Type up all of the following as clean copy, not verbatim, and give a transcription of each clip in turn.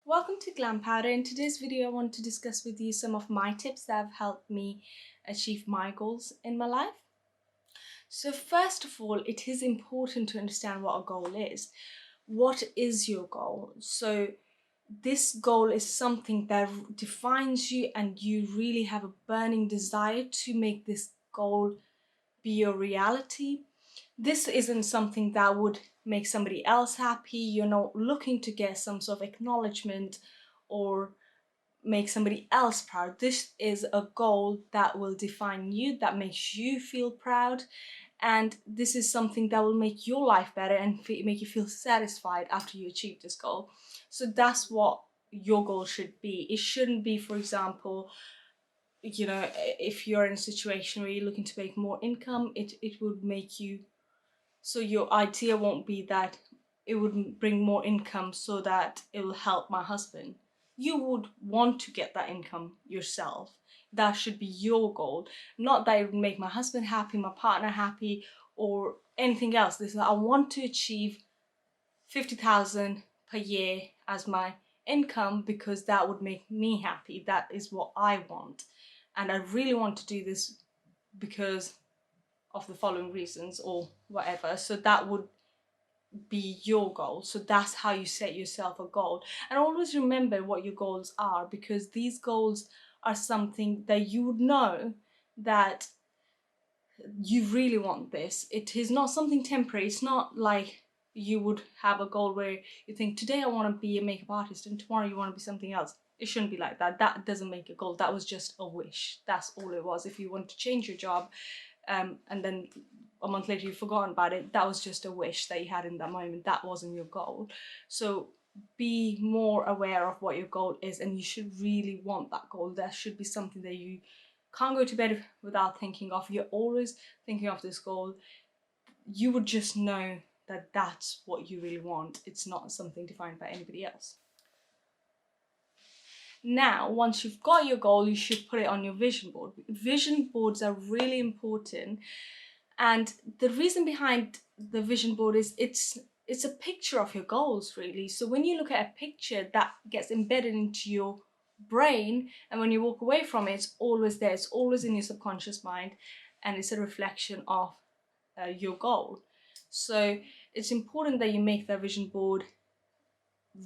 Welcome to Glam Powder. In today's video, I want to discuss with you some of my tips that have helped me achieve my goals in my life. So first of all, it is important to understand what a goal is. What is your goal? So this goal is something that defines you and you really have a burning desire to make this goal be your reality. This isn't something that would make somebody else happy. You're not looking to get some sort of acknowledgement or make somebody else proud. This is a goal that will define you, that makes you feel proud, and this is something that will make your life better and make you feel satisfied after you achieve this goal. So that's what your goal should be. It shouldn't be, for example, if you're in a situation where you're looking to make more income, it would make you, so your idea won't be that it would bring more income so that it will help my husband. You would want to get that income yourself. That should be your goal, not that it would make my husband happy, my partner happy, or anything else. This is, I want to achieve 50,000 per year as my income because that would make me happy. That is what I want. And I really want to do this because of the following reasons or whatever. So that would be your goal. So that's how you set yourself a goal. And always remember what your goals are, because these goals are something that you would know that you really want this. It is not something temporary. It's not like you would have a goal where you think today I want to be a makeup artist and tomorrow you want to be something else. It shouldn't be like that. That doesn't make a goal. That was just a wish. That's all it was. If you want to change your job, and then a month later you've forgotten about it, that was just a wish that you had in that moment. That wasn't your goal. So be more aware of what your goal is, and you should really want that goal. That should be something that you can't go to bed without thinking of. You're always thinking of this goal. You would just know that that's what you really want. It's not something defined by anybody else. Now, once you've got your goal, you should put it on your vision board. Vision boards are really important. And the reason behind the vision board is it's a picture of your goals, really. So when you look at a picture, that gets embedded into your brain, and when you walk away from it, it's always there. It's always in your subconscious mind, and it's a reflection of your goal. So it's important that you make that vision board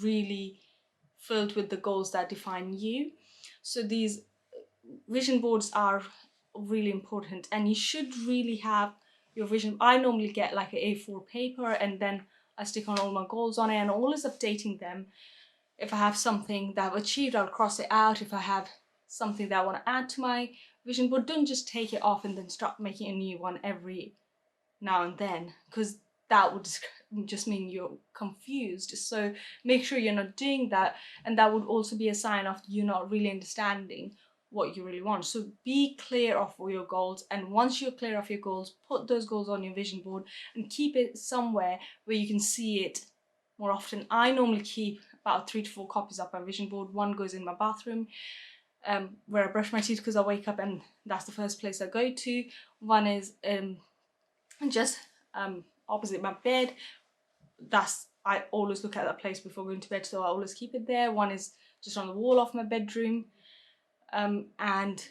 really filled with the goals that define you. So these vision boards are really important, and you should really have your vision. I normally get like an A4 paper, and then I stick on all my goals on it, and always updating them. If I have something that I've achieved, I'll cross it out. If I have something that I want to add to my vision board, don't just take it off and then start making a new one every now and then, because that would just mean you're confused. So make sure you're not doing that, and that would also be a sign of you not really understanding what you really want. So be clear of your goals, and once you're clear of your goals, put those goals on your vision board and keep it somewhere where you can see it more often. I normally keep about 3 to 4 copies of my vision board. One goes in my bathroom, where I brush my teeth because I wake up and that's the first place I go to. One is just opposite my bed. I always look at that place before going to bed, so I always keep it there. One is just on the wall of my bedroom, and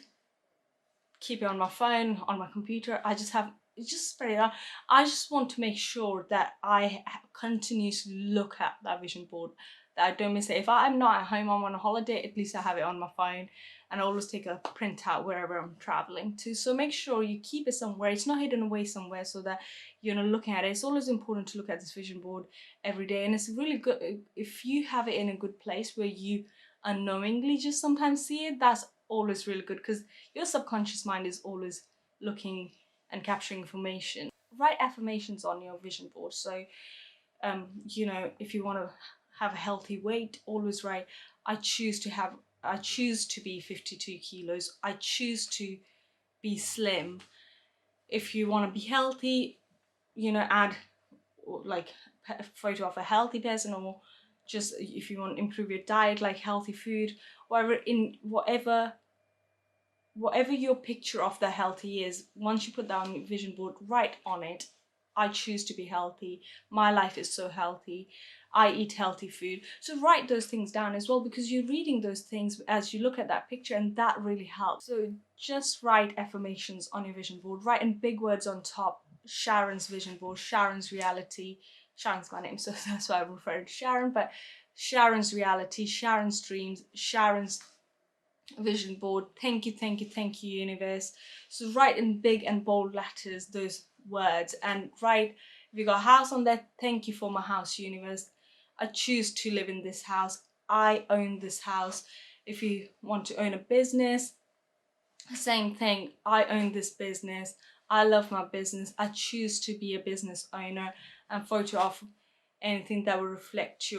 keep it on my phone, on my computer. I just spread it out. I just want to make sure that I continuously look at that vision board, that I don't miss it. If I'm not at home, I'm on a holiday, at least I have it on my phone, and I always take a printout wherever I'm traveling to. So make sure you keep it somewhere. It's not hidden away somewhere so that you're not looking at it. It's always important to look at this vision board every day, and it's really good if you have it in a good place where you unknowingly just sometimes see it. That's always really good, because your subconscious mind is always looking and capturing information. Write affirmations on your vision board. So if you want to have a healthy weight, always write, I choose to be 52 kilos. I choose to be slim. If you want to be healthy, add like a photo of a healthy person, or just if you want to improve your diet, like healthy food, whatever your picture of the healthy is. Once you put that on your vision board, write on it, I choose to be healthy. My life is so healthy. I eat healthy food. So write those things down as well, because you're reading those things as you look at that picture, and that really helps. So just write affirmations on your vision board. Write in big words on top: Sharon's vision board, Sharon's reality. Sharon's my name, so that's why I refer to Sharon, but Sharon's reality, Sharon's dreams, Sharon's vision board. Thank you, thank you, thank you, universe. So write in big and bold letters those words, and write, if you got a house on there, thank you for my house, universe. I choose to live in this house. I own this house. If you want to own a business, same thing. I own this business. I love my business. I choose to be a business owner, and photo of anything that will reflect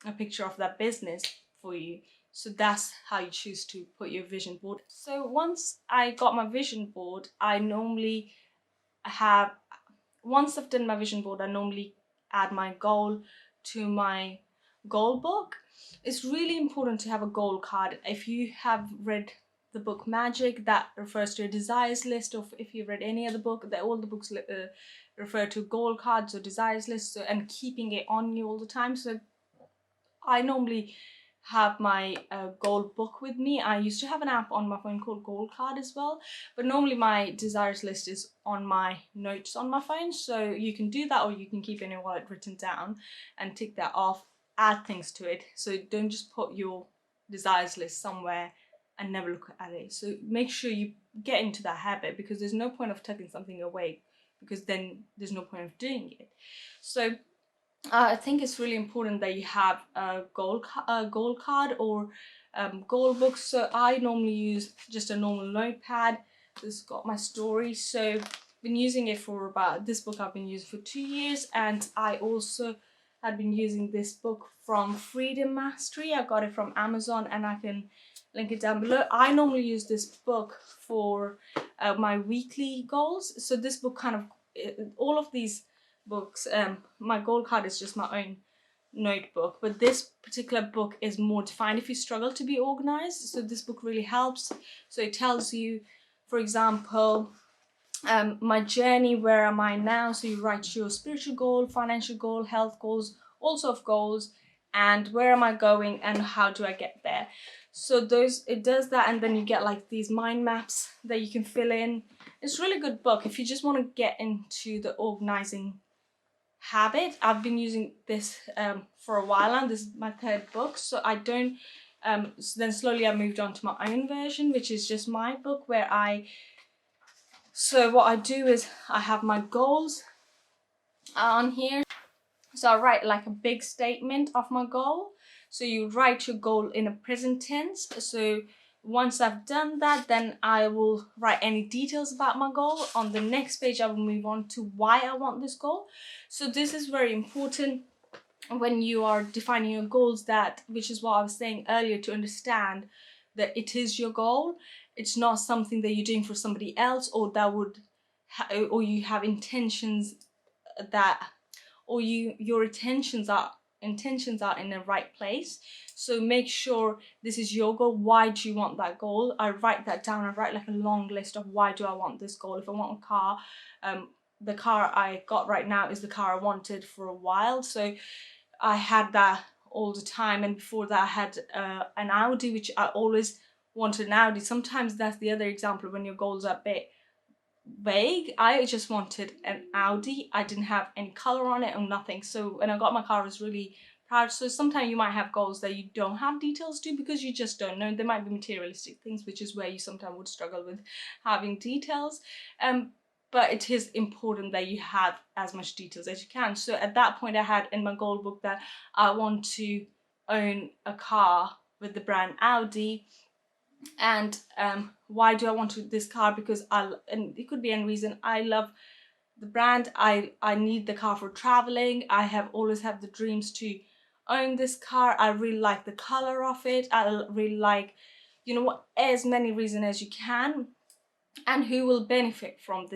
a picture of that business for you. So that's how you choose to put your vision board. So once I got my vision board, I normally have, once I've done my vision board, I normally add my goal to my goal book. It's really important to have a goal card. If you have read the book Magic, that refers to a desires list, or if you've read any other book, that all the books refer to goal cards or desires lists, and keeping it on you all the time. So I normally have my goal book with me. I used to have an app on my phone called Goal Card as well, but normally my desires list is on my notes on my phone. So you can do that, or you can keep in your wallet written down and tick that off, add things to it. So don't just put your desires list somewhere and never look at it. So make sure you get into that habit, because there's no point of tucking something away, because then there's no point of doing it. So I think it's really important that you have a goal card or goal book. So I normally use just a normal notepad. This has got my story. So I've been using it for about, this book I've been using for 2 years, and I also had been using this book from Freedom Mastery. I got it from Amazon, and I can link it down below. I normally use this book for my weekly goals. So this book kind of, all of these books, my goal card is just my own notebook, but this particular book is more defined if you struggle to be organized. So this book really helps. So it tells you, for example, my journey, where am I now? So you write your spiritual goal, financial goal, health goals, all sort of goals, and where am I going and how do I get there. So those, it does that, and then you get like these mind maps that you can fill in. It's a really good book if you just want to get into the organizing habit. I've been using this for a while, and this is my third book. So I don't so then slowly I moved on to my own version, which is just my book, where so what I do is I have my goals on here. So I write like a big statement of my goal. So you write your goal in a present tense. So once I've done that, then I will write any details about my goal. On the next page, I will move on to why I want this goal. So this is very important when you are defining your goals, that, which is what I was saying earlier, to understand that it is your goal. It's not something that you're doing for somebody else, or that would or you have intentions that, or your intentions are in the right place. So make sure this is your goal. Why do you want that goal? I write that down. I write like a long list of why do I want this goal. If I want a car, the car I got right now is the car I wanted for a while. So I had that all the time, and before that I had an Audi, which I always wanted an Audi. Sometimes that's the other example when your goals are a bit vague. I just wanted an Audi. I didn't have any color on it or nothing. So when I got my car, I was really proud. So sometimes you might have goals that you don't have details to, because you just don't know. There might be materialistic things, which is where you sometimes would struggle with having details. But it is important that you have as much details as you can. So at that point, I had in my goal book that I want to own a car with the brand Audi. And why do I want this car? Because and it could be any reason. I love the brand. I need the car for traveling. I have always had the dreams to own this car. I really like the color of it. I really like, as many reasons as you can, and who will benefit from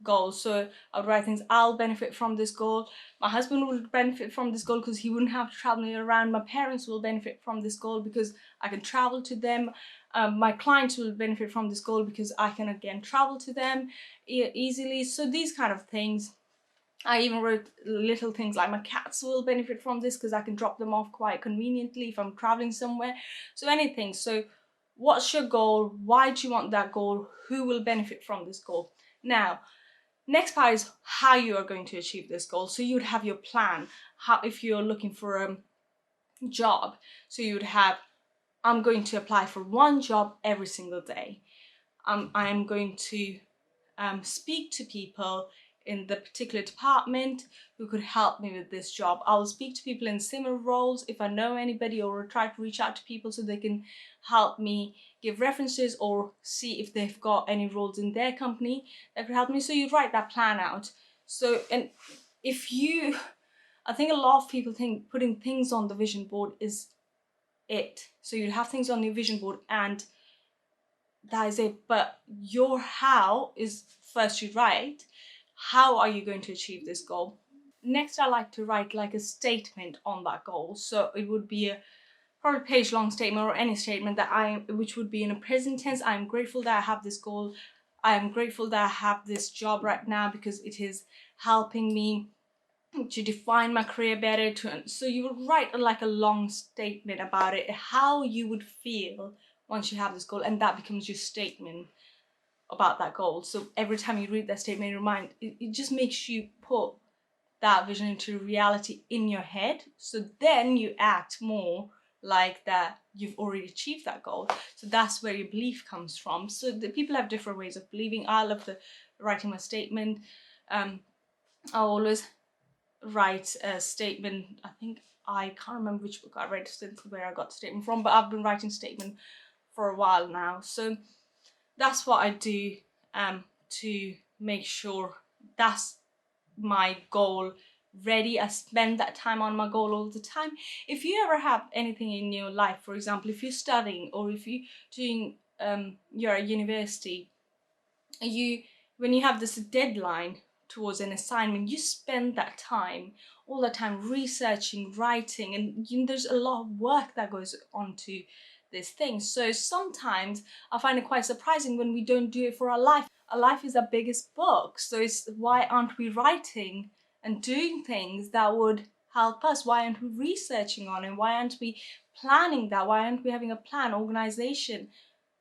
goals. So I would write things, I'll benefit from this goal, my husband will benefit from this goal because he wouldn't have to travel me around, my parents will benefit from this goal because I can travel to them, my clients will benefit from this goal because I can again travel to them easily. So these kind of things. I even wrote little things like my cats will benefit from this because I can drop them off quite conveniently if I'm traveling somewhere. So anything. So what's your goal? Why do you want that goal? Who will benefit from this goal? Now, next part is how you are going to achieve this goal. So you would have your plan. How, if you're looking for a job, so you would have, I'm going to apply for one job every single day. I am going to speak to people in the particular department who could help me with this job. I'll speak to people in similar roles if I know anybody, or try to reach out to people so they can help me give references or see if they've got any roles in their company that could help me. So you write that plan out. So, and if you, I think a lot of people think putting things on the vision board is it. So you have things on your vision board and that is it. But your how is first you write, how are you going to achieve this goal? Next, I like to write like a statement on that goal. So it would be a probably page long statement or any statement which would be in a present tense. I'm grateful that I have this goal. I am grateful that I have this job right now because it is helping me to define my career better. So you would write like a long statement about it, how you would feel once you have this goal, and that becomes your statement about that goal. So every time you read that statement, it just makes you put that vision into reality in your head. So then you act more like that you've already achieved that goal. So that's where your belief comes from. So the people have different ways of believing. I love the writing my statement. I always write a statement. I think I can't remember which book I read since where I got the statement from, but I've been writing statement for a while now. So that's what I do to make sure that's my goal ready. I spend that time on my goal all the time. If you ever have anything in your life, for example, if you're studying or if you're doing you're at university, you when you have this deadline towards an assignment, you spend that time all the time researching, writing, and there's a lot of work that goes on to this thing. So sometimes I find it quite surprising when we don't do it for our life. Our life is our biggest book, so it's why aren't we writing and doing things that would help us? Why aren't we researching on it? Why aren't we planning that? Why aren't we having a plan, organization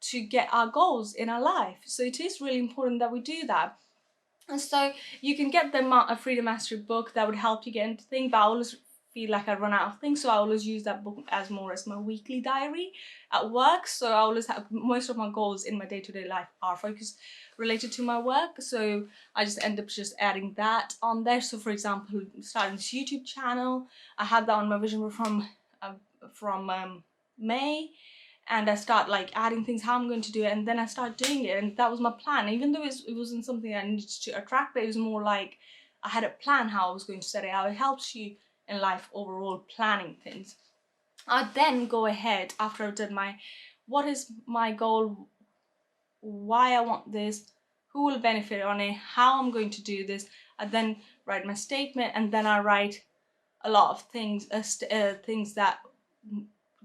to get our goals in our life? So it is really important that we do that. And so you can get a Freedom Mastery book that would help you get into things, but I always feel like I run out of things, so I always use that book as more as my weekly diary at work. So I always have most of my goals in my day-to-day life are focused related to my work, so I just end up just adding that on there. So for example, starting this YouTube channel, I had that on my vision board from May, and I start like adding things, how I'm going to do it, and then I start doing it, and that was my plan. Even though it wasn't something I needed to attract, but it was more like I had a plan how I was going to set it out. It helps you in life overall, planning things. I then go ahead after I've done what is my goal, why I want this, who will benefit on it, how I'm going to do this. I then write my statement, and then I write a lot of things, things that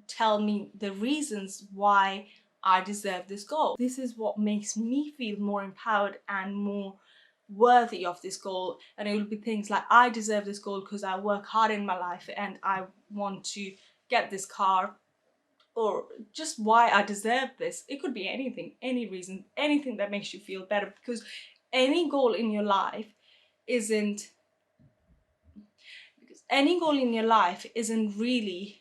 tell me the reasons why I deserve this goal. This is what makes me feel more empowered and more worthy of this goal. And it will be things like, I deserve this goal because I work hard in my life and I want to get this car, or just why I deserve this. It could be anything, any reason, anything that makes you feel better, because any goal in your life isn't really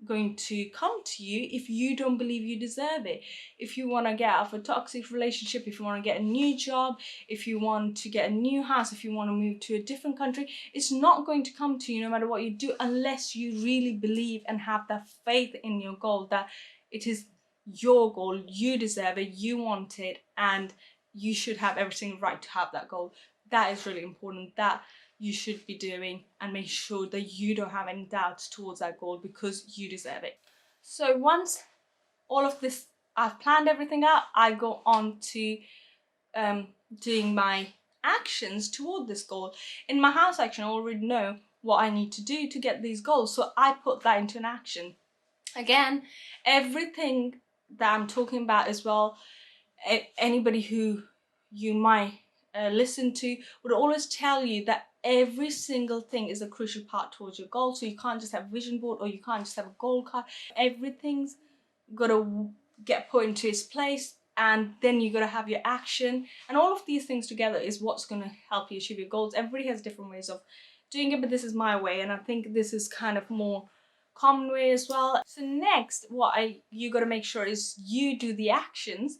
going to come to you if you don't believe you deserve it. If you want to get out of a toxic relationship, if you want to get a new job, if you want to get a new house, if you want to move to a different country, it's not going to come to you no matter what you do, unless you really believe and have that faith in your goal, that it is your goal, you deserve it, you want it, and you should have every single right to have that goal. That is really important, that you should be doing, and make sure that you don't have any doubts towards that goal because you deserve it. So once all of this, I've planned everything out, I go on to doing my actions toward this goal. In my house action, I already know what I need to do to get these goals, so I put that into an action. Again, everything that I'm talking about as well, anybody who you might listen to would always tell you that every single thing is a crucial part towards your goal. So you can't just have a vision board, or you can't just have a goal card. Everything's gotta get put into its place, and then you gotta have your action, and all of these things together is what's gonna help you achieve your goals. Everybody has different ways of doing it, but this is my way, and I think this is kind of more common way as well. So next, you gotta make sure is you do the actions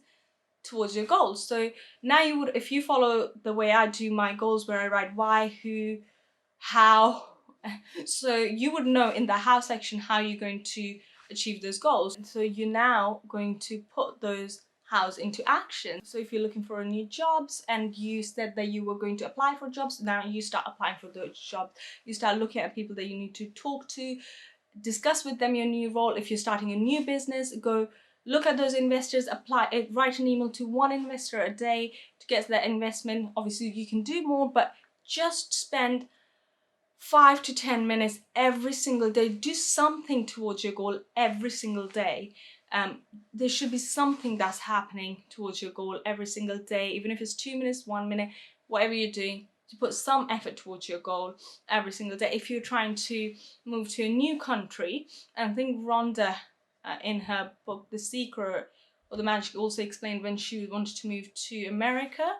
towards your goals. So now you would, if you follow the way I do my goals, where I write why, who, how, so you would know in the how section how you're going to achieve those goals. And so you're now going to put those hows into action. So if you're looking for a new jobs and you said that you were going to apply for jobs, now you start applying for those jobs. You start looking at people that you need to talk to, discuss with them your new role. If you're starting a new business, go look at those investors, apply, write an email to one investor a day to get that investment. Obviously you can do more, but just spend 5 to 10 minutes every single day. Do something towards your goal every single day. There should be something that's happening towards your goal every single day, even if it's 2 minutes, 1 minute, whatever you're doing, to put some effort towards your goal every single day. If you're trying to move to a new country, and I think Rhonda in her book The Secret or The Magic also explained when she wanted to move to America.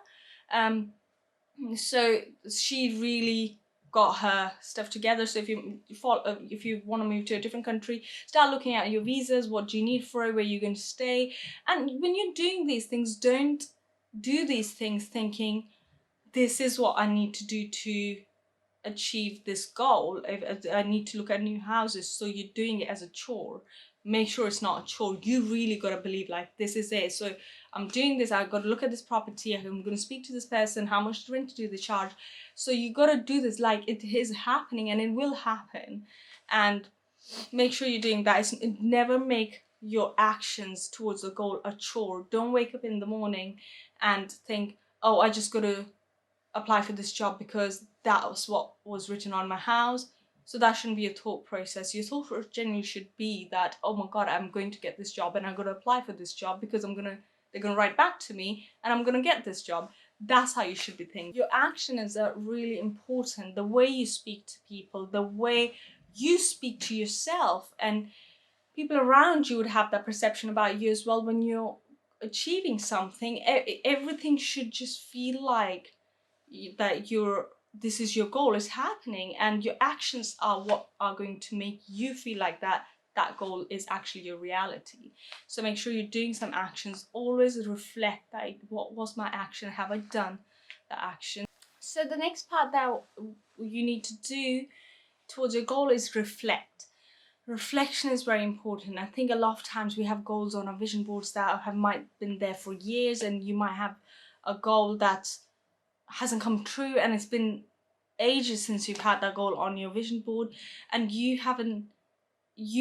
So she really got her stuff together. So if you want to move to a different country, start looking at your visas, what do you need for it, where you're going to stay. And when you're doing these things, don't do these things thinking this is what I need to do to achieve this goal. If I need to look at new houses, so you're doing it as a chore. Make sure it's not a chore. You really got to believe like this is it. So I'm doing this, I've got to look at this property, I'm going to speak to this person, how much rent do they charge. So you got to do this like it is happening, and it will happen. And make sure you're doing that. Never make your actions towards the goal a chore. Don't wake up in the morning and think, oh, I just got to apply for this job because that was what was written on my house. So that shouldn't be a thought process. Your thought process generally should be that, oh my god, I'm going to get this job and I'm going to apply for this job because they're going to write back to me and I'm going to get this job. That's how you should be thinking. Your action is really important. The way you speak to people, the way you speak to yourself, and people around you would have that perception about you as well. When you're achieving something, everything should just feel like that this is your goal is happening, and your actions are what are going to make you feel like that goal is actually your reality. So make sure you're doing some actions. Always reflect that, what was my action, have I done the action? So the next part that you need to do towards your goal is reflect. Reflection is very important. I think a lot of times we have goals on our vision boards that might been there for years, and you might have a goal that hasn't come true, and it's been ages since you've had that goal on your vision board, and you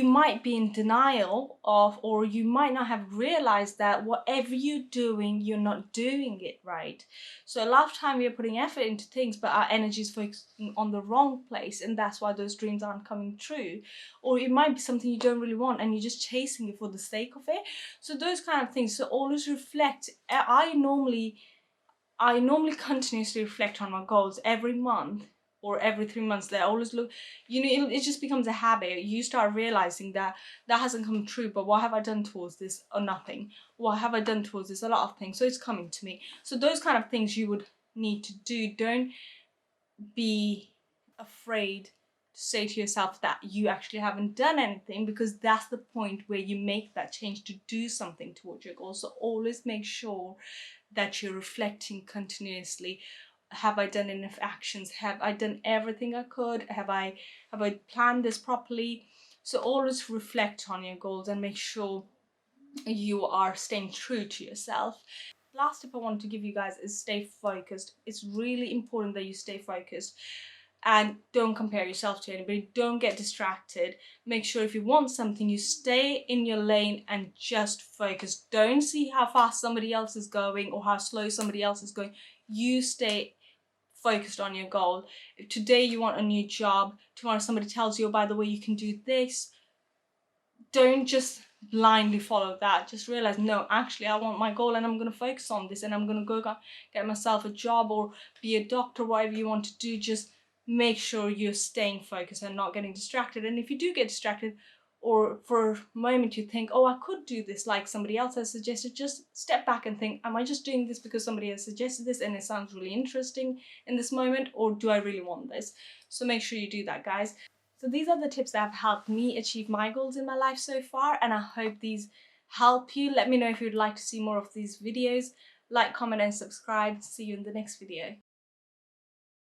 might be in denial of, or you might not have realized that whatever you're doing, you're not doing it right. So a lot of time we are putting effort into things, but our energy is focusing on the wrong place, and that's why those dreams aren't coming true. Or it might be something you don't really want and you're just chasing it for the sake of it. So those kind of things. So always reflect. I normally continuously reflect on my goals every month or every 3 months. They always look, it just becomes a habit. You start realizing that hasn't come true, but what have I done towards this? Or nothing. What have I done towards this? A lot of things. So it's coming to me. So those kind of things you would need to do. Don't be afraid to say to yourself that you actually haven't done anything, because that's the point where you make that change to do something towards your goal. So always make sure that you're reflecting continuously. Have I done enough actions? Have I done everything I could? Have I planned this properly? So always reflect on your goals and make sure you are staying true to yourself. Last tip I want to give you guys is stay focused. It's really important that you stay focused and don't compare yourself to anybody. Don't get distracted. Make sure if you want something, you stay in your lane and just focus. Don't see how fast somebody else is going or how slow somebody else is going. You stay focused on your goal. If today you want a new job, tomorrow somebody tells you, oh, by the way, you can do this, don't just blindly follow that. Just realize, no, actually I want my goal and I'm going to focus on this, and I'm going to go get myself a job or be a doctor, whatever you want to do. Just make sure you're staying focused and not getting distracted. And if you do get distracted, or for a moment you think, oh, I could do this like somebody else has suggested, just step back and think, am I just doing this because somebody has suggested this and it sounds really interesting in this moment, or do I really want this? So make sure you do that, guys. So these are the tips that have helped me achieve my goals in my life so far, and I hope these help you. Let me know if you'd like to see more of these videos. Like, comment and subscribe. See you in the next video.